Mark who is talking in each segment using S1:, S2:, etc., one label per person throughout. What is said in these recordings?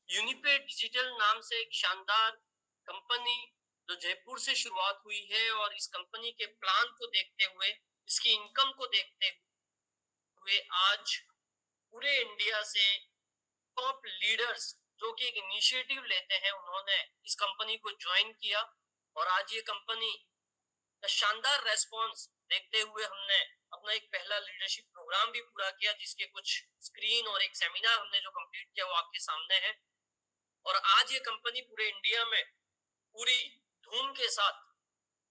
S1: यूनिपे digital नाम से एक शानदार कंपनी जो जयपुर से शुरुआत हुई है और इस कंपनी के प्लान को देखते हुए, इसकी इनकम को देखते हुए आज पूरे इंडिया से टॉप लीडर्स जो कि एक इनिशिएटिव लेते हैं, उन्होंने इस कंपनी को ज्वाइन किया और आज ये कंपनी का शानदार रेस्पॉन्स देखते हुए हमने अपना एक पहला लीडरशिप प्रोग्राम भी पूरा किया, जिसके कुछ स्क्रीन और एक सेमिनार हमने जो कंप्लीट किया वो आपके सामने है। और आज ये कंपनी पूरे इंडिया में पूरी धूम के साथ,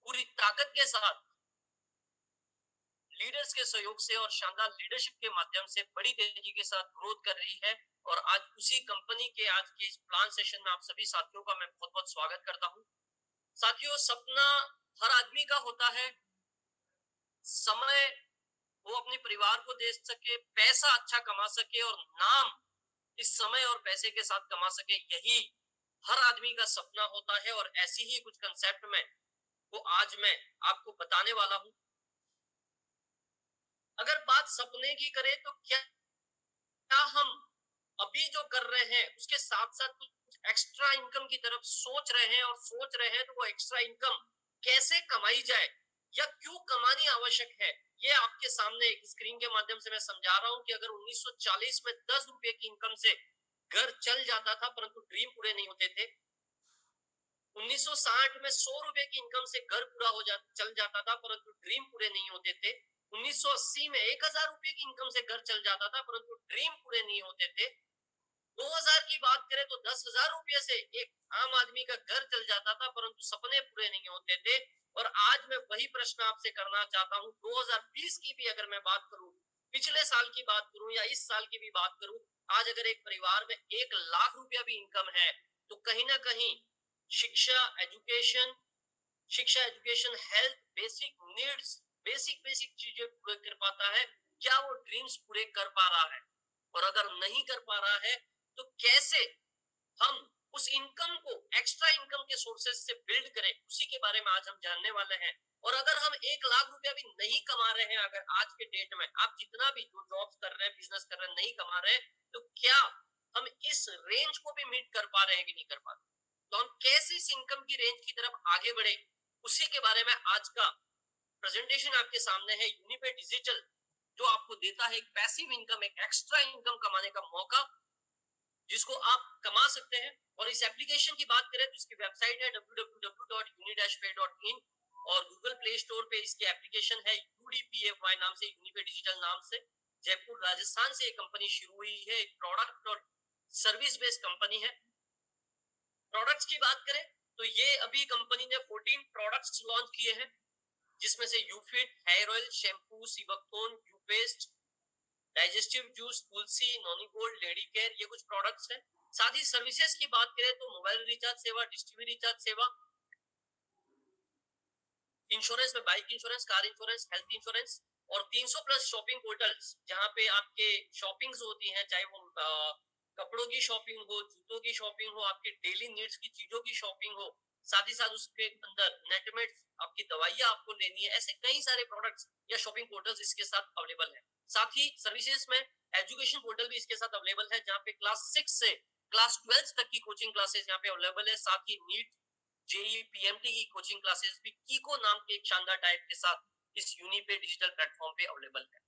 S1: पूरी ताकत के साथ, लीडर्स के सहयोग से और शानदार लीडरशिप के माध्यम से बड़ी तेजी के साथ ग्रोथ कर रही है। और आज उसी कंपनी के आज के इस प्लान सेशन में आप सभी साथियों का मैं बहुत बहुत स्वागत करता हूं। साथियों, सपना हर आदमी का होता है, समय वो अपने परिवार को दे सके, पैसा अच्छा कमा सके और नाम इस समय और पैसे के साथ कमा सके, यही हर आदमी का सपना होता है। और ऐसी ही कुछ कंसेप्ट में वो आज मैं आपको बताने वाला हूं। अगर बात सपने की करें तो क्या हम अभी जो कर रहे हैं उसके साथ साथ कुछ एक्स्ट्रा इनकम की तरफ सोच रहे हैं, और सोच रहे हैं तो वो एक्स्ट्रा इनकम कैसे कमाई जाए या क्यों कमानी आवश्यक है, ये आपके सामने एक स्क्रीन के माध्यम से मैं समझा रहा हूं कि अगर 1940 में 10 रुपए की इनकम से घर चल जाता था परंतु ड्रीम पूरे नहीं होते थे। 1960 में 100 रुपए की इनकम से घर पूरा चल जाता था परंतु ड्रीम पूरे नहीं होते थे। 1980 में 1000 रुपए की इनकम से घर चल जाता था परंतु ड्रीम पूरे नहीं होते थे। 2000 की बात करें तो 10,000 रुपए से एक आम आदमी का घर चल जाता था परंतु सपने पूरे नहीं होते थे। और आज मैं वही प्रश्न आपसे करना चाहता हूं, 2020 की भी अगर मैं बात करूं, पिछले साल की बात करूं या इस साल की भी बात करूं, आज अगर एक परिवार में 1 लाख रुपया भी इनकम है तो कहीं ना कहीं शिक्षा, education, health, basic needs, basic चीजें पूरे कर पाता है? क्या वो ड्रीम्स पूरे कर पा रहा है? और अगर नहीं कर पा रहा है तो कैसे हम उस इनकम को एक्स्ट्रा इनकम के सोर्सेस से बिल्ड करें, उसी के बारे में आज हम जानने वाले हैं। और अगर हम 1 लाख रुपया भी नहीं कमा रहे हैं, अगर आज के डेट में आप जितना भी जो जॉब्स कर रहे हैं, बिजनेस कर रहे हैं, नहीं कमा रहे हैं, तो क्या हम इस रेंज को भी मीट कर पा रहे हैं कि नहीं कर पा रहे? तो हम कैसे इस इनकम की रेंज की तरफ आगे बढ़े, उसी के बारे में आज का प्रेजेंटेशन आपके सामने है। यूनिपे डिजिटल जो आपको देता है एक पैसिव इनकम, एक एक्स्ट्रा इनकम कमाने का मौका, जिसको आप कमा सकते हैं। और इस एप्लीकेशन की बात करें तो इसकी वेबसाइट है www.uni-pay.in और गूगल प्ले स्टोर पे इसकी एप्लीकेशन है UDPAY नाम से, यूनिपे डिजिटल नाम से। जयपुर राजस्थान से ये कंपनी शुरू हुई है, एक प्रोडक्ट और सर्विस बेस्ड कंपनी है। प्रोडक्ट्स की बात करें तो ये अभी कंपनी ने 14 प्रोडक्ट्स लॉन्च किए हैं, जिसमें से यूफिट, हेयर ऑयल, शैम्पू, सीबकथोन, यूपेस्ट, digestive juice, Tulsi, noni gold, lady care, ये कुछ प्रोडक्ट्स हैं। साथ ही सर्विसेज की बात करें तो मोबाइल रिचार्ज सेवा, डिस्ट्रीब्यूटर रिचार्ज सेवा, इंश्योरेंस में bike insurance, car insurance, health insurance, और 300 प्लस शॉपिंग पोर्टल्स जहां पे आपके शॉपिंग्स होती हैं, चाहे वो कपड़ों की शॉपिंग हो, जूतों की शॉपिंग हो, आपकी डेली नीड्स की चीजों की शॉपिंग हो, साथ ही साथ उसके अंदर नेटमेट आपकी दवाइयां आपको लेनी है, ऐसे कई सारे प्रोडक्ट्स या शॉपिंग पोर्टल्स इसके साथ अवेलेबल है। साथ ही सर्विसेज में एजुकेशन पोर्टल भी इसके साथ अवेलेबल है, जहाँ पे क्लास 6 से क्लास 12 तक की कोचिंग क्लासेस यहाँ पे अवेलेबल है। साथ ही नीट, जेई, पीएमटी की कोचिंग क्लासेस भी कीको नाम के एक शानदार टाइप के साथ इस यूनिपे डिजिटल प्लेटफॉर्म पे अवेलेबल है।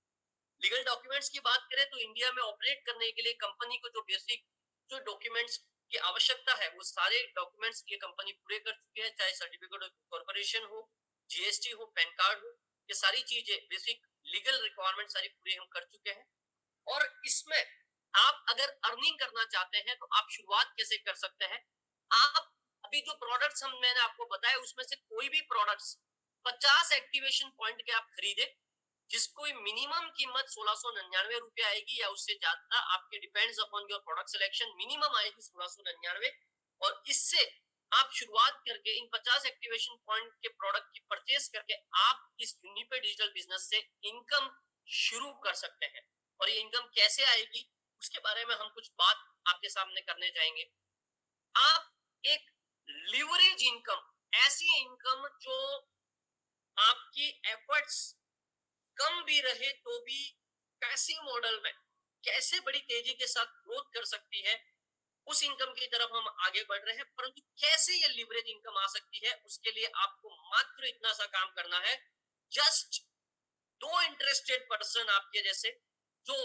S1: लीगल डॉक्यूमेंट्स की बात करें तो इंडिया में ऑपरेट करने के लिए कंपनी को जो बेसिक जो डॉक्यूमेंट्स की आवश्यकता है वो सारे डॉक्यूमेंट्स ये कंपनी पूरे कर चुकी है, चाहे सर्टिफिकेट ऑफ कॉर्पोरेशन हो, जीएसटी हो, पैन कार्ड हो, ये सारी चीजें बेसिक लीगल रिक्वायरमेंट सारी पूरी हम कर चुके हैं। और इसमें आप अगर अर्निंग करना चाहते हैं तो आप शुरुआत कैसे कर सकते हैं? आप अभी जो प्रोडक्ट्स मैंने आपको बताया उसमें से कोई भी प्रोडक्ट्स 50 एक्टिवेशन पॉइंट के आप खरीदे, जिसको मिनिमम कीमत 1699 रुपए आएगी या उससे ज्यादा, आपके depends upon your product selection, minimum आएगी 1699। और इससे आप शुरुआत करके इन 50 एक्टिवेशन पॉइंट के प्रोडक्ट की परचेस करके आप इस यूनिपे डिजिटल बिजनेस से इनकम शुरू कर सकते हैं। और ये इनकम कैसे आएगी उसके बारे में हम कुछ बात आपके सामने करने जाएंगे। आप एक लिवरेज इनकम, ऐसी इनकम जो आपकी एफर्ट्स कम भी रहे तो भी पैसिव मॉडल में कैसे बड़ी तेजी के साथ ग्रोथ कर सकती है, उस इनकम की तरफ हम आगे बढ़ रहे हैं। परंतु कैसे ये लिवरेज इनकम आ सकती है, उसके लिए आपको मात्र इतना सा काम करना है। जस्ट दो इंटरेस्टेड पर्सन आपके जैसे, जो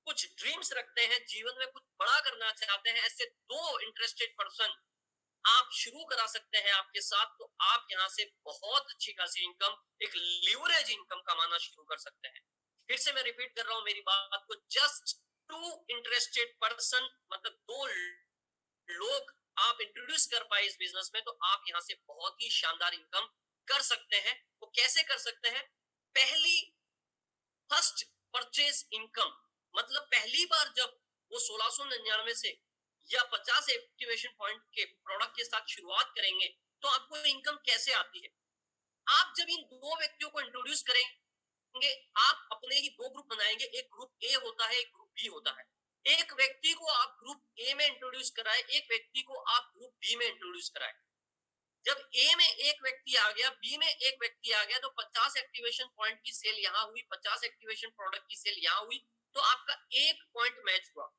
S1: कुछ ड्रीम्स रखते हैं, जीवन में कुछ बड़ा करना चाहते हैं, ऐसे दो इंटरेस्टेड पर्सन आप शुरू करा सकते हैं आपके साथ। तो आप यहाँ से बहुत अच्छी खासी इनकम, एक लिवरेज इनकम कमाना शुरू कर सकते हैं। फिर से मैं रिपीट कर रहा हूं मेरी बात को, जस्ट टू इंटरेस्टेड पर्सन, मतलब दो लोग आप इंट्रोड्यूस कर पाए इस बिजनेस में, तो आप यहाँ से बहुत ही शानदार इनकम कर सकते हैं। वो कैसे कर सकते हैं? पहली फर्स्ट परचेज इनकम, मतलब पहली बार जब वो 1699 से या 50 एक्टिवेशन पॉइंट के प्रोडक्ट के साथ शुरुआत करेंगे, तो आपको इनकम कैसे आती है? आप जब इन दो व्यक्तियों को इंट्रोड्यूस करेंगे, आप अपने ही दो ग्रुप बनाएंगे, एक ग्रुप ए होता है, एक ग्रुप बी होता है। एक व्यक्ति को आप ग्रुप ए में इंट्रोड्यूस कराए, एक व्यक्ति को आप ग्रुप बी में इंट्रोड्यूस कराए। जब ए में एक व्यक्ति आ गया, बी में एक व्यक्ति आ गया, तो 50 एक्टिवेशन पॉइंट की सेल यहां हुई, 50 एक्टिवेशन प्रोडक्ट की सेल यहां हुई, तो आपका एक पॉइंट मैच हुआ।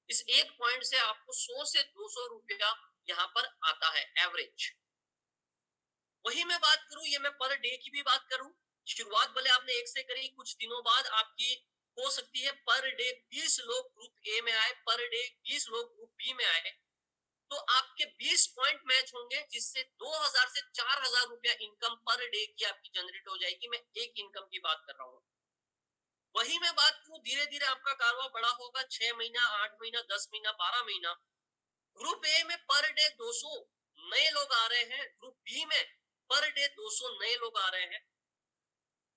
S1: इस एक पॉइंट से आपको 100 से 200 रुपया यहां पर आता है एवरेज। वही मैं बात करूं, ये मैं पर डे की भी बात करूं, शुरुआत भले आपने एक से करी, कुछ दिनों बाद आपकी हो सकती है पर डे 20 लोग ग्रुप ए में आए, पर डे 20 लोग ग्रुप बी में आए, तो आपके 20 पॉइंट मैच होंगे, जिससे 2000 से 4000 रुपया इनकम पर डे की आपकी जनरेट हो जाएगी। मैं एक इनकम की बात कर रहा हूँ। वही मैं बात करूं, धीरे धीरे आपका कारोबार बड़ा होगा, 6 महीना, 8 महीना, 10 महीना, 12 महीना, ग्रुप ए में पर डे 200 नए लोग आ रहे हैं, ग्रुप बी में पर डे 200 नए लोग आ रहे हैं,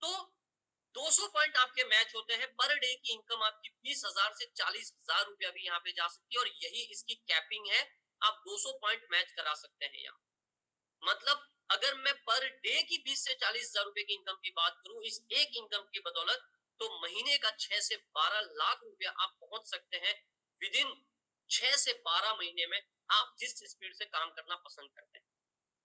S1: तो 200 पॉइंट आपके मैच होते हैं। पर डे की इनकम आपकी 20,000 से 40,000 रुपया भी यहाँ पे जा सकती है, और यही इसकी कैपिंग है। आप 200 पॉइंट मैच करा सकते हैं यहाँ। मतलब अगर मैं पर डे की 20 से 40,000 रुपए की इनकम की बात करूं, इस एक इनकम की बदौलत, तो महीने का 6 से 12 लाख रुपया आप पहुंच सकते हैं विद इन 6 से 12 महीने में, आप जिस स्पीड से काम करना पसंद करते हैं।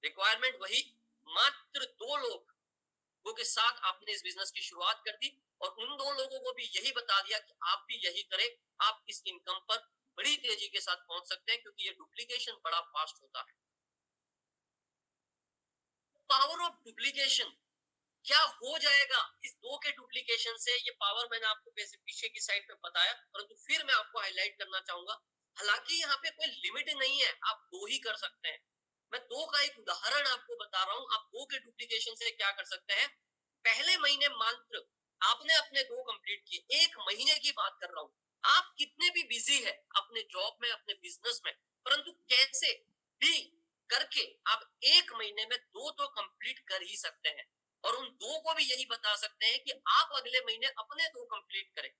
S1: रिक्वायरमेंट वही, मात्र दो लोगों के साथ आपने इस बिजनेस की शुरुआत कर दी, और उन दो लोगों को भी यही बता दिया कि आप भी यही करें। आप इस इनकम पर बड़ी तेजी के साथ पहुंच सकते हैं, क्योंकि ये डुप्लीकेशन बड़ा फास्ट होता है। पावर ऑफ डुप्लीकेशन क्या हो जाएगा इस दो के डुप्लीकेशन से? ये पावर मैंने आपको पीछे की साइड पे बताया, परंतु फिर मैं आपको हाईलाइट करना चाहूंगा। हालांकि यहाँ पे कोई लिमिट नहीं है, आप दो ही कर सकते हैं। मैं दो का एक उदाहरण आपको बता रहा हूँ। आप दो के डुप्लीकेशन से क्या कर सकते हैं? पहले महीने मात्र आपने अपने दो कंप्लीट किए, एक महीने की बात कर रहा हूँ। आप कितने भी बिजी है अपने जॉब में, अपने बिजनेस में, परंतु कैसे भी करके आप एक महीने में दो तो कंप्लीट कर ही सकते हैं, और उन दो को भी यही बता सकते हैं कि आप अगले महीने अपने दो कंप्लीट करें।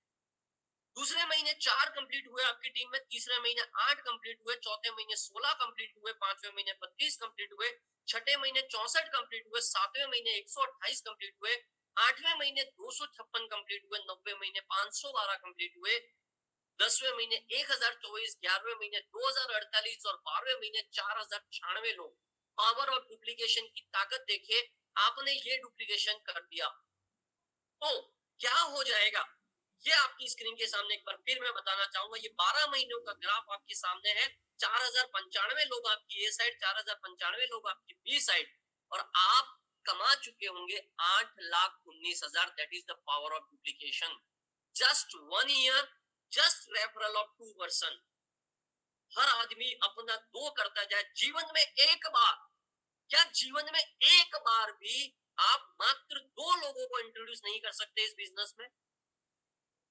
S1: दूसरे महीने 4 कंप्लीट हुए आपकी टीम में, तीसरे महीने 8 कंप्लीट हुए, चौथे महीने 16 कंप्लीट हुए, पांचवें महीने 32 कंप्लीट हुए, छठे महीने 64 कंप्लीट हुए, सातवें महीने 128 कंप्लीट हुए, आठवें महीने 256 कंप्लीट हुए, 9वें महीने 512 कंप्लीट हुए, 10वें महीने 1024, 11वें महीने 2048 और 12वें महीने 4096 लोग। पावर ऑफ डुप्लीकेशन की ताकत देखिए, आपने ये डुप्लीकेशन कर दिया तो क्या हो जाएगा, ये आपकी स्क्रीन के सामने एक बार फिर मैं बताना चाहूंगा। ये 12 महीनों का ग्राफ आपके सामने है। 4095 लोग आपकी ए साइड, 4095 लोग आपकी बी साइड, और आप कमा चुके होंगे 8,19,000। That is the power of duplication. Just 1 year, just referral of 2 person. हर आदमी अपना दो करता जाए जीवन में एक बार। क्या जीवन में एक बार भी आप मात्र दो लोगों को इंट्रोड्यूस नहीं कर सकते इस बिजनेस में?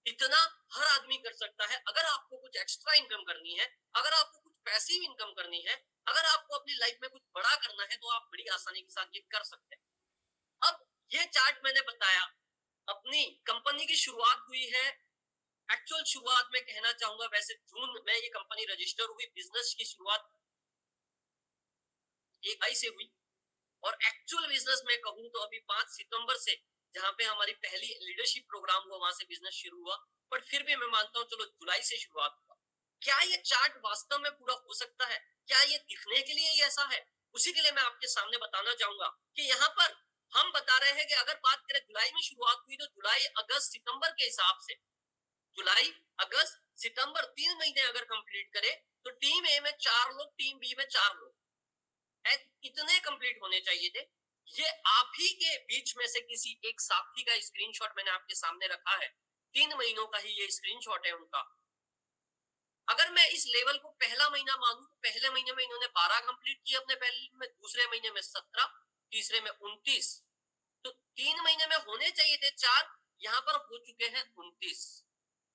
S1: इतना हर आदमी कर सकता है। अगर आपको कुछ एक्स्ट्रा इनकम करनी है, अगर आपको कुछ पैसिव इनकम करनी है, अगर आपको अपनी लाइफ में कुछ बड़ा करना है, तो आप बड़ी आसानी के साथ ये कर सकते हैं। अब ये चार्ट मैंने बताया, अपनी कंपनी की शुरुआत हुई है, एक्चुअल शुरुआत में कहना चाहूंगा, वैसे जून में ये कंपनी रजिस्टर हुई, बिजनेस की शुरुआत 1 मई से हुई, और एक्चुअल बिजनेस में कहूं तो अभी 5 सितंबर से, जहां पे हमारी पहली लीडरशिप प्रोग्राम हुआ, वहां से बिजनेस शुरू हुआ। बट फिर भी मैं मानता हूं चलो जुलाई से शुरुआत हुआ। क्या ये चार्ट वास्तव में पूरा हो सकता है? क्या ये दिखने के लिए ही ऐसा है? उसी के लिए मैं आपके सामने बताना चाहूंगा कि यहाँ पर हम बता रहे हैं कि अगर बात करें जुलाई में शुरुआत हुई, तो जुलाई, अगस्त, सितंबर के हिसाब से, जुलाई, अगस्त, सितंबर 3 महीने अगर कंप्लीट करें, तो टीम ए में 4 लोग, टीम बी में 4 लोग, इतने कंप्लीट होने चाहिए थे। ये आप ही के बीच में से किसी एक साथी का स्क्रीनशॉट मैंने आपके सामने रखा है, 3 महीनों का ही ये स्क्रीनशॉट है उनका। अगर मैं इस लेवल को पहला महीना मानूं तो पहले महीने में इन्होंने 12 कंप्लीट किए अपने पहले में, दूसरे महीने में 17, तीसरे में 29, तो 3 महीने में होने चाहिए थे 4, यहाँ पर हो चुके हैं 29।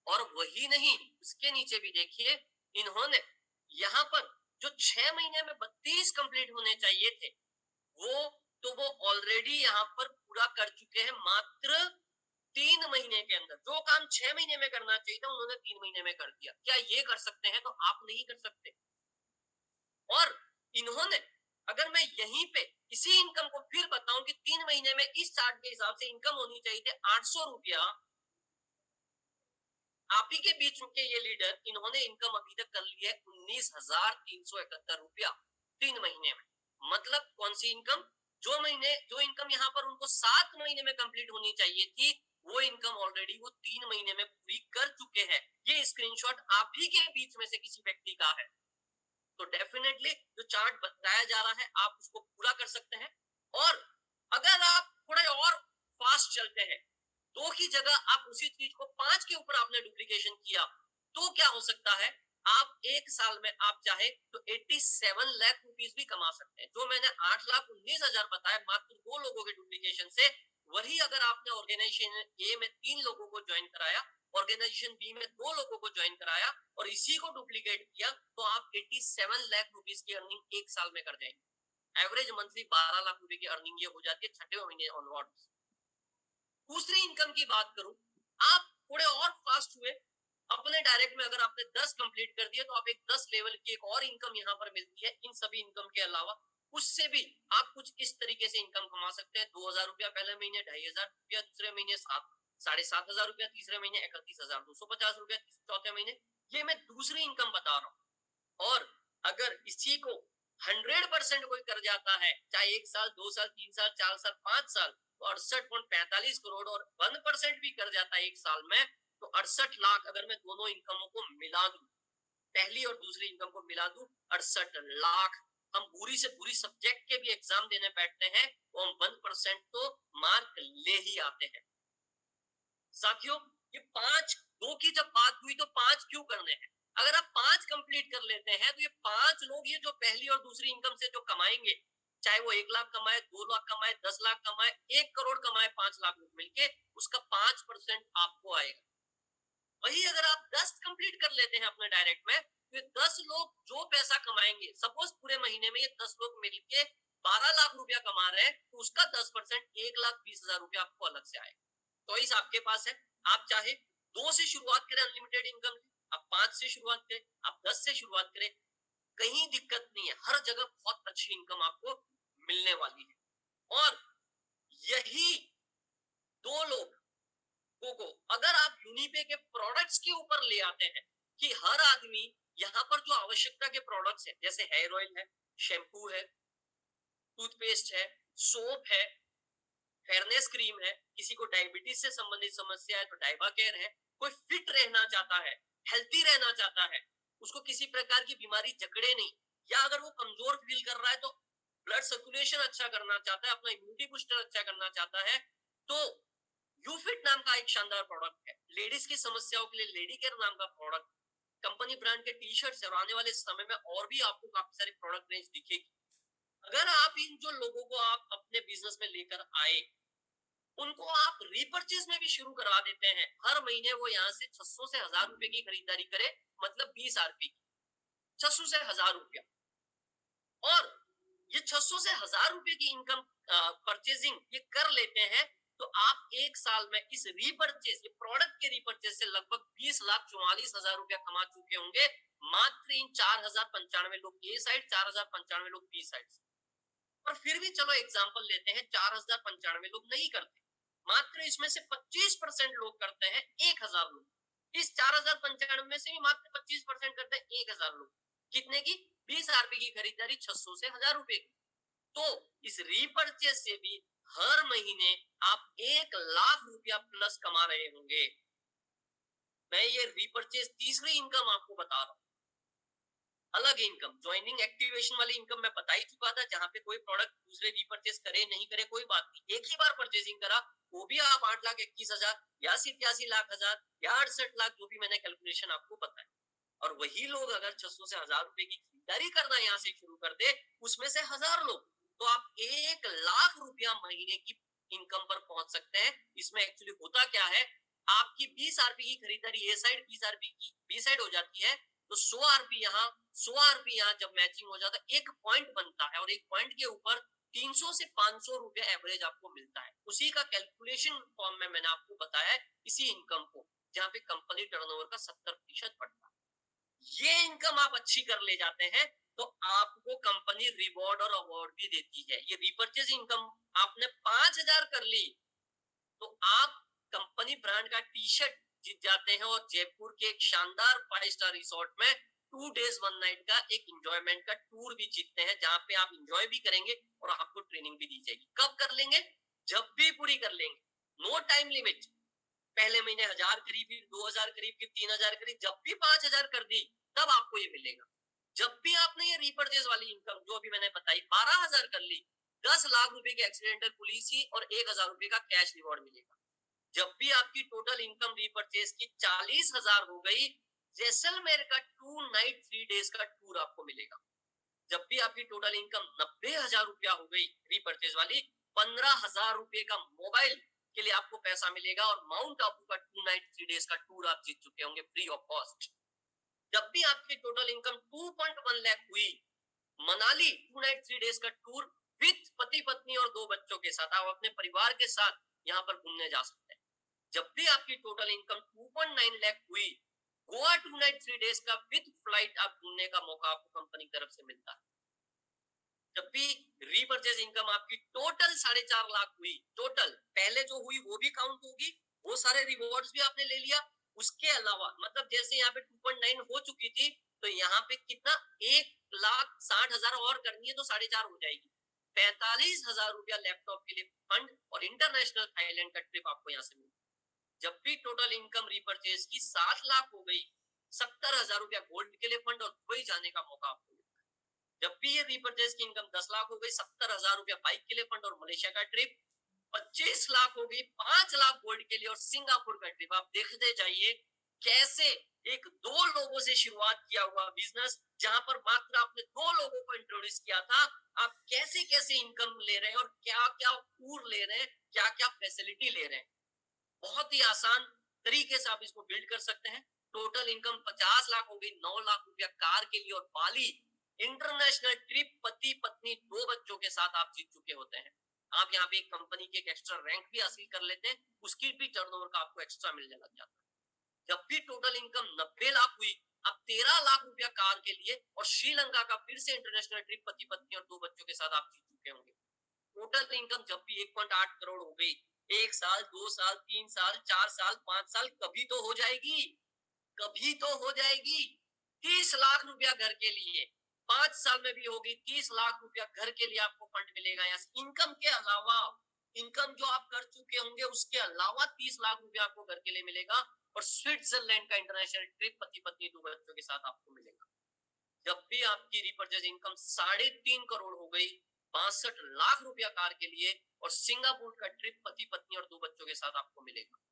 S1: और वही नहीं, इसके नीचे भी देखिए, इन्होंने यहाँ पर जो 6 महीने में 32 कंप्लीट होने चाहिए थे, वो ऑलरेडी यहाँ पर पूरा कर चुके हैं मात्र 3 महीने के अंदर। जो काम 6 महीने में करना चाहिए था उन्होंने 3 महीने में कर दिया। क्या ये कर सकते हैं? तो आप नहीं कर सकते। और इन्होंने, अगर मैं यहीं पे इसी इनकम को फिर बताऊं कि 3 महीने में इस चार्ट के हिसाब से इनकम होनी चाहिए थी 800 रुपया, आप ही के बीच के ये लीडर, इन्होंने इनकम अभी तक कर ली है 19,371 रुपया 3 महीने में। मतलब कौन सी इनकम? जो इनकम यहाँ पर उनको 7 महीने में कंप्लीट होनी चाहिए थी, वो इनकम ऑलरेडी वो 3 महीने में पूरी कर चुके हैं। ये स्क्रीनशॉट आप ही के बीच में से किसी व्यक्ति का है। तो डेफिनेटली जो चार्ट बताया जा रहा है आप उसको पूरा कर सकते हैं। और अगर आप थोड़े और फास्ट चलते हैं, 2 की जगह आप उसी चीज को 5 के ऊपर आपने डुप्लीकेशन किया, तो क्या हो सकता है? आप एक साल में आप चाहे तो 87 लाख रुपीस भी कमा सकते हैं। जो मैंने 8,19,000 बताया मात्र 2 लोगों के डुप्लीकेशन से, वही अगर आपने ऑर्गेनाइजेशन ए में 3 लोगों को ज्वाइन कराया, ऑर्गेनाइजेशन बी में 2 लोगों को ज्वाइन कराया और इसी को डुप्लीकेट किया, तो आप 87 लाख रुपीस की अर्निंग एक साल में कर जाएंगे। एवरेज मंथली 12 लाख रुपए की अर्निंग ये हो जाती है 6वें महीने ऑनवर्ड। दूसरी इनकम की बात करूं, आप थोड़े और फास्ट हुए, अपने डायरेक्ट में अगर आपने 10 कंप्लीट कर दिया तो आप एक 10 लेवल की एक और इनकम यहाँ पर मिलती है इन सभी इनकम के अलावा। उससे भी आप कुछ इस तरीके से इनकम कमा सकते हैं। 2,000 रुपया पहले महीने, 2,500 रुपया दूसरे महीने, 7,500 रुपया तीसरे महीने, 31,250 रुपया चौथे महीने। ये मैं दूसरी इनकम बता रहा हूँ। और अगर इसी को 100% कोई कर जाता है, चाहे 1 साल, 2 साल, 3 साल, 4 साल, 5 साल, तो 68.45 करोड़ और 1% भी कर जाता है एक साल में, तो 68 लाख अगर मैं दोनों इनकमों को मिला दूं, पहली और दूसरी इनकम को मिला दूं, 68 लाख। हम बुरी से बुरी सब्जेक्ट के भी एग्जाम देने बैठते हैं तो हम 1% तो मार्क ले ही आते हैं। साथियों, ये 2 की जब बात हुई तो 5 क्यों करने हैं? अगर आप 5 कंप्लीट कर लेते हैं तो ये 5 लोग, ये जो पहली और दूसरी इनकम से जो कमाएंगे, चाहे वो 1 लाख कमाए, 2 लाख कमाए, 10 लाख कमाए, 1 करोड़ कमाए, 5 लाख लोग मिलके, उसका 5% आपको आएगा। वही अगर आप 10 कंप्लीट कर लेते हैं अपने डायरेक्ट में, तो 10 लोग जो पैसा कमाएंगे, सपोज पूरे महीने में ये 10 लोग मिलके 12 लाख रुपया कमा रहे हैं, तो उसका 10% 1,20,000 रुपया आपको अलग से आएगा। चॉइस आपके पास है। आप चाहे 2 से शुरुआत करें अनलिमिटेड इनकम, आप 5 से शुरुआत करें, आप 10 से शुरुआत करें, कहीं दिक्कत नहीं है। हर जगह बहुत अच्छी इनकम आपको मिलने वाली है। और यही 2 लोग को अगर आप यूनिपे के प्रोडक्ट्स के ऊपर ले आते हैं कि हर आदमी यहाँ पर जो आवश्यकता के प्रोडक्ट्स है, जैसे हेयर ऑयल है, शैम्पू है, टूथपेस्ट है, सोप है, फेयरनेस क्रीम है, किसी को डायबिटीज से संबंधित समस्या है तो डाइबा केयर है, कोई फिट रहना चाहता है, हेल्थी रहना चाहता है, उसको किसी प्रकार की बीमारी जकड़े नहीं, या अगर वो कमजोर फील कर रहा है तो ब्लड सर्कुलेशन अच्छा करना चाहता है, अपना इम्यूनिटी बूस्टर अच्छा करना चाहता है, तो यूफिट नाम का एक शानदार प्रोडक्ट है। लेडीज की समस्याओं के लिए लेडी केयर नाम का प्रोडक्ट, कंपनी ब्रांड के टी शर्ट, और आने वाले समय में और भी आपको काफी सारी प्रोडक्ट रेंज दिखेगी। अगर आप इन जो लोगों को आप अपने बिजनेस में लेकर आए, उनको आप रीपर्चेज में भी शुरू करवा देते हैं, हर महीने वो यहाँ से 600 से 1,000 रुपए की खरीदारी करे, मतलब 20 आरपी, 600 से 1,000 रुपया, और ये 600 से 1,000 रुपए की इनकम परचेजिंग ये कर लेते हैं, तो आप एक साल में इस रीपर्चेज, ये प्रोडक्ट के रीपर्चेज से लगभग 20,44,000 रुपया कमा चुके होंगे, मात्र इन 4,095 लोग ए साइड, 4,095 लोग बी साइड। और फिर भी चलो एग्जांपल लेते हैं, 4,095 लोग नहीं करते, मात्र इसमें से 25% लोग करते हैं, 1,000 लोग। इस 4,095 में से भी मात्र 25% करते हैं, 1,000 लोग। कितने की? 20 आरपी की खरीदारी, 600 से 1,000 रुपए की। तो इस रीपर्चेज से भी हर महीने आप 1 लाख रुपया प्लस कमा रहे होंगे। मैं ये रीपर्चेज तीसरी इनकम आपको बता रहा हूं। अलग इनकम, ज्वाइनिंग एक्टिवेशन वाली इनकम मैं बता ही चुका था, जहां पे कोई प्रोडक्ट दूसरे रीपरचेज करे नहीं करे कोई बात नहीं, एक ही बार परचेजिंग करा वो भी आप 8,21,000 या 87,00,000 या 68 लाख, जो भी मैंने कैलकुलेशन आपको बताया। और वही लोग अगर 600 से 1000 रुपए की खरीदारी करना यहाँ से शुरू कर दे, उसमें से 1000 लोग, तो आप 1 लाख रुपया महीने की इनकम पर पहुंच सकते हैं। इसमें एक्चुअली होता क्या है, आपकी 20 आरपी की खरीदारी ए साइड, 20 आरपी की बी साइड हो जाती है, तो 100 आरपी यहाँ, 100 आरपी यहाँ जब मैचिंग हो जाता है, एक पॉइंट बनता है और एक पॉइंट के ऊपर 300 से 500 रुपया एवरेज आपको मिलता है। उसी का कैलकुलेशन फॉर्म में मैंने आपको बताया है, इसी इनकम को, जहां पे कंपनी टर्नओवर का 70% बढ़ता है। ये इनकम आप अच्छी कर ले जाते हैं तो आपको कंपनी रिवॉर्ड और अवार्ड भी देती है। ये रिपर्चेज इनकम आपने 5,000 कर ली तो आप कंपनी ब्रांड का टी शर्ट जीत जाते हैं और जयपुर के एक शानदार 5 स्टार रिसोर्ट में 2 डेज 1 नाइट का एक एंजॉयमेंट का टूर भी जीतते हैं, जहां पे आप एंजॉय भी करेंगे और आपको ट्रेनिंग भी दी जाएगी। कब कर लेंगे? जब भी पूरी कर लेंगे, नो टाइम लिमिट। पहले महीने 1000 करीब, फिर 2000 करीब, फिर 3000 करीब, जब भी 5000 कर दी तब आपको ये मिलेगा। जब भी आपने ये रीपर्चेज वाली इनकम जो अभी मैंने बताई 12,000 कर ली, 10 लाख रुपए की एक्सीडेंटल पॉलिसी और 1000 रुपए का कैश रिवॉर्ड मिलेगा। जब भी आपकी टोटल इनकम रीपर्चेज की 40,000 हो गई, जैसलमेर का 2 नाइट 3 डेज का टूर आपको मिलेगा। जब भी आपकी टोटल इनकम 90,000 रुपया हो गई रीपर्चेज वाली, 15,000 रुपए का मोबाइल के लिए आपको पैसा मिलेगा और माउंट आबू का 2 नाइट 3 डेज का टूर आप जीत चुके होंगे फ्री ऑफ कॉस्ट। जब भी आपकी टोटल इनकम 2.1 लाख हुई, मनाली 2 नाइट 3 डेज का टूर विथ पति पत्नी और 2 बच्चों के साथ आप अपने परिवार के साथ यहाँ पर घूमने जा सकते हैं। जब भी आपकी टोटल इनकम 2.9 लाख हुई, गोवा 2 नाइट 3 डेज का विथ फ्लाइट आप घूमने का मौका आपको कंपनी की तरफ से मिलता है। जब भी रीपर्चेज इनकम आपकी टोटल 4.5 लाख हुई, टोटल पहले जो हुई वो भी काउंट होगी, वो सारे रिवॉर्ड्स भी आपने ले लिया, उसके अलावा मतलब जैसे यहाँ पे 2.9 हो चुकी थी, तो यहाँ पे कितना 1,60,000 और करनी है तो 4.5 हो जाएगी। 45,000 रुपया लैपटॉप के लिए फंड और इंटरनेशनल थाईलैंड का ट्रिप आपको यहाँ से मिलेगा। जब भी टोटल इनकम रीपर्चेज की 7 लाख हो गई, 70,000 रुपया गोल्ड के लिए फंड और दुबई जाने का मौका आपको। जब भी ये रीपर्चेज की इनकम 10 लाख हो गई, 70,000 रुपया बाइक के लिए फंड और मलेशिया का ट्रिप, 25 लाख हो गई, 5 लाख गोल्ड के लिए और सिंगापुर का ट्रिप। आप देखते जाइए कैसे एक 2 लोगों से शुरुआत किया हुआ बिजनेस, जहां पर मात्र आपने 2 लोगों को इंट्रोड्यूस किया था, आप कैसे कैसे इनकम ले रहे हैं और क्या क्या टूर ले रहे हैं, क्या क्या फैसिलिटी ले रहे हैं। बहुत ही आसान तरीके से आप इसको बिल्ड कर सकते हैं। टोटल इनकम 50 लाख हो गई, 9 लाख रुपया कार के लिए और बाली इंटरनेशनल ट्रिप पति पत्नी 2 बच्चों के साथ आप जीत चुके होते हैं। आप यहाँ पे एक कंपनी के एक एक्स्ट्रा रैंक भी हासिल कर लेते हैं, उसकी भी टर्नओवर का आपको एक्स्ट्रा मिलने लग जाता है। जब भी टोटल इनकम 90 लाख हुई, अब 13 लाख रुपया कार के लिए और श्रीलंका का फिर से इंटरनेशनल ट्रिप पति पत्नी और 2 बच्चों के साथ आप जीत चुके होंगे। टोटल इनकम जब भी 1.8 करोड़ हो गई, 1 साल, 2 साल, 3 साल, 4 साल, 5 साल, कभी तो हो जाएगी, कभी तो हो जाएगी। 30 लाख रुपया घर के लिए 5 साल में भी होगी, 30 लाख रुपया घर के लिए आपको फंड मिलेगा। इनकम के अलावा, इनकम जो आप कर चुके होंगे उसके अलावा 30 लाख रुपया आपको घर के लिए मिलेगा और स्विट्जरलैंड का इंटरनेशनल ट्रिप पति पत्नी 2 बच्चों के साथ आपको मिलेगा। जब भी आपकी रिपर्चेज इनकम 3.5 करोड़ हो गई, 62 लाख रुपया कार के लिए और सिंगापुर का ट्रिप पति पत्नी और 2 बच्चों के साथ आपको मिलेगा।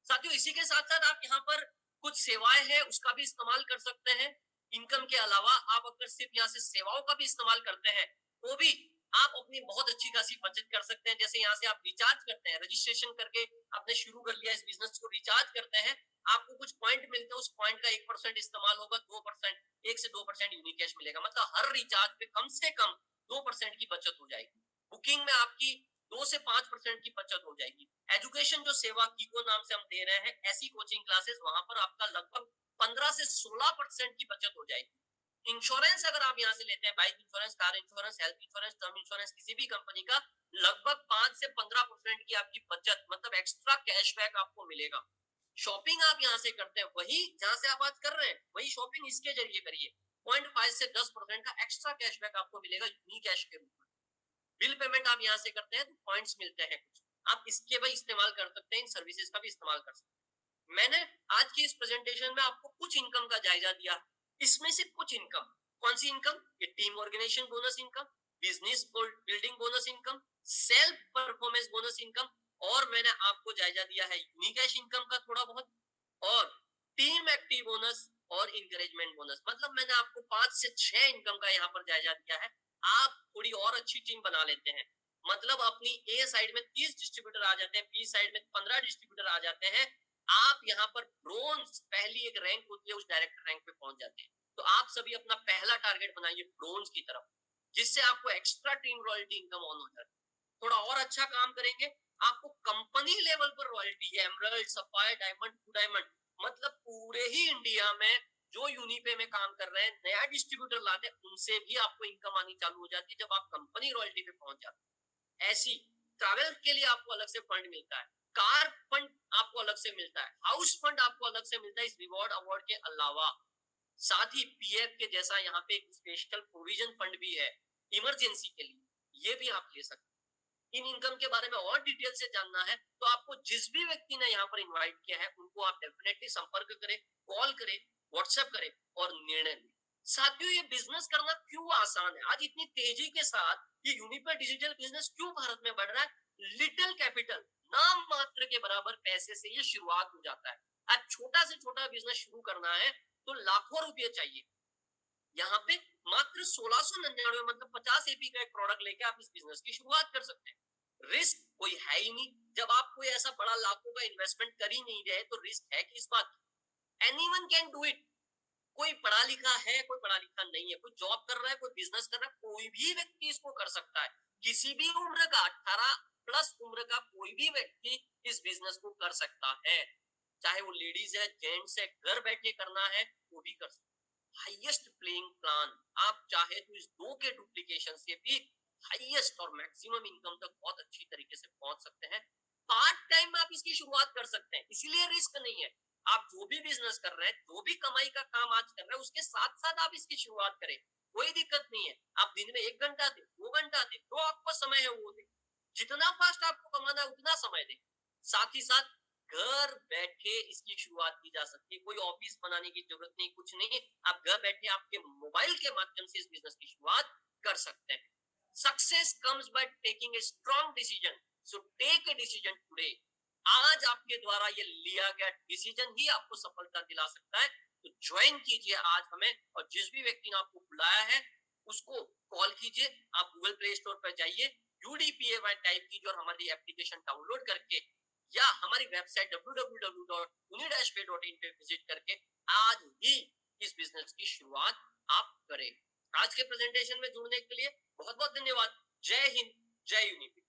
S1: साथियों, इसी के साथ साथ आप यहाँ पर कुछ सेवाएं हैं उसका भी इस्तेमाल कर सकते हैं। इनकम के अलावा आप अगर सिर्फ यहाँ से सेवाओं का भी इस्तेमाल करते हैं तो भी आप अपनी बहुत अच्छी खासी बचत कर सकते हैं। जैसे यहाँ से आप रिचार्ज करते हैं, रजिस्ट्रेशन करके आपने शुरू कर लिया इस बिजनेस को, रिचार्ज करते हैं, आपको कुछ पॉइंट मिलते हैं, उस पॉइंट का 1% इस्तेमाल होगा, 2%, 1 से 2% यूनिक कैश मिलेगा। मतलब हर रिचार्ज पे कम से कम 2% की बचत हो जाएगी। बुकिंग में आपकी 2 से 5% की बचत हो जाएगी। एजुकेशन जो सेवा कीको नाम से हम दे रहे हैं, ऐसी कोचिंग क्लासेस, वहां पर आपका लगभग 15 से 16% की बचत हो जाएगी। इंश्योरेंस अगर आप यहाँ से लेते हैं, bike insurance, car insurance, health insurance, term insurance, किसी भी कंपनी का, लगभग 5 से 15% की आपकी बचत, मतलब एक्स्ट्रा कैशबैक आपको मिलेगा। शॉपिंग आप यहाँ से करते हैं, वही जहां से आप आज कर रहे हैं वही शॉपिंग इसके जरिए करिए, 0.5 से 10% का एक्स्ट्रा कैशबैक आपको मिलेगा यूनिक कैश के रूप में। बिल पेमेंट आप यहाँ से करते हैं तो पॉइंट्स मिलते हैं कुछ, आप इसके भी इस्तेमाल कर सकते हैं, इन सर्विसेज का भी इस्तेमाल कर सकते हैं। मैंने आज की इस प्रेजेंटेशन में आपको कुछ इनकम का जायजा दिया, इसमें से कुछ इनकम, कौन सी इनकम? ये team organisation bonus income, business building bonus income, self performance bonus income, और मैंने आपको जायजा दिया है यूनिकैश इनकम का थोड़ा बहुत, और टीम एक्टिव बोनस और इंकरेजमेंट बोनस। मतलब मैंने आपको 5 से 6 इनकम का यहाँ पर जायजा दिया है। आप थोड़ी और अच्छी टीम बना लेते हैं, मतलब अपनी ए साइड में 30 डिस्ट्रीब्यूटर आ जाते हैं, बी साइड में 15 डिस्ट्रीब्यूटर आ जाते हैं, आप यहाँ पर ब्रोंज पहली एक रैंक होती है उस डायरेक्टर रैंक पे पहुंच जाते हैं। तो आप सभी अपना पहला टारगेट बनाइए ब्रोंज की तरफ, जिससे आपको extra team royalty income on हो जाए। थोड़ा और अच्छा काम करेंगे, आपको कंपनी लेवल पर royalty, emerald, sapphire, diamond, two diamond, मतलब पूरे ही इंडिया में जो यूनिपे में काम कर रहे हैं, नया डिस्ट्रीब्यूटर लाते हैं, उनसे भी आपको इनकम आनी चालू हो जाती है जब आप कंपनी रॉयल्टी पे पहुंच जाते हैं। ऐसी ट्रैवल के लिए आपको अलग से फंड मिलता है, कार फंड आपको अलग से मिलता है, हाउस फंड आपको अलग से मिलता है इस रिवॉर्ड अवार्ड के अलावा। साथ ही पीएफ के जैसा यहाँ पे एक स्पेशल प्रोविजन फंड भी है इमरजेंसी के लिए, ये भी आप ले सकते हैं। इन इनकम के बारे में और डिटेल से जानना है तो आपको जिस भी व्यक्ति ने यहाँ पर इनवाइट किया है उनको आप डेफिनेटली संपर्क करें, कॉल करें, व्हाट्सएप करें और निर्णय लें। साथियों, ये बिजनेस करना क्यों आसान है? आज इतनी तेजी के साथ ये यूनिपर डिजिटल बिजनेस क्यों भारत में बढ़ रहा है? लिटिल कैपिटल, नाम मात्र के बराबर पैसे से ये शुरुआत हो जाता है। आज छोटा से छोटा बिजनेस शुरू करना है तो लाखों रुपए चाहिए। यहाँ पे मात्र 1699, मतलब 50 एपी का एक प्रोडक्ट लेके आप इस बिजनेस की शुरुआत कर सकते हैं। रिस्क कोई है ही नहीं। जब आप कोई ऐसा बड़ा लाखों का इन्वेस्टमेंट कर ही नहीं रहे तो रिस्क है किस बात की? Anyone can do it. कोई पढ़ा लिखा है, कोई पढ़ा लिखा नहीं है, कोई जॉब कर रहा है, कोई बिजनेस कर रहा है, कोई भी व्यक्ति इसको कर सकता है। किसी भी उम्र का, 18 प्लस उम्र का कोई भी व्यक्ति इस बिजनेस को कर सकता है। चाहे वो लेडीज है, जेंट्स है, घर बैठे करना है वो भी कर सकता है। हाईएस्ट प्लेइंग प्लान, आप चाहे तो इस 2 के डुप्लीकेशन से भी हाईएस्ट और मैक्सिमम इनकम तक बहुत अच्छी तरीके से पहुंच सकते हैं। पार्ट टाइम में आप इसकी शुरुआत कर सकते हैं, इसीलिए रिस्क नहीं है। आप जो भी बिजनेस कर रहे हैं, जो भी कमाई का काम आज कर रहे हैं, उसके साथ साथ आप इसकी शुरुआत करें, कोई दिक्कत नहीं है। आप दिन में 1 घंटा दे, 2 घंटा दे, जो आपका समय है वो दे, जितना फास्ट आपको कमाना है उतना समय दे। साथ ही साथ घर बैठे इसकी शुरुआत की जा सकती है, कोई ऑफिस बनाने की जरूरत नहीं, कुछ नहीं। आप घर बैठे आपके मोबाइल के माध्यम से इस बिजनेस की शुरुआत कर सकते हैं। Success comes by taking a strong decision, so take a decision today. आज आपके द्वारा ये लिया गया डिसीजन ही आपको सफलता दिला सकता है। तो ज्वाइन कीजिए आज हमें, और जिस भी व्यक्ति ने आपको बुलाया है उसको कॉल कीजिए। आप गूगल प्ले स्टोर पर जाइए, UDPAY टाइप कीजिए और हमारी एप्लीकेशन डाउनलोड करके या हमारी वेबसाइट www.uni-pay.in पे विजिट करके आज ही इस बिजनेस की शुरुआत आप करें। आज के प्रेजेंटेशन में जुड़ने के लिए बहुत बहुत धन्यवाद। जय हिंद, जय यूनिपी।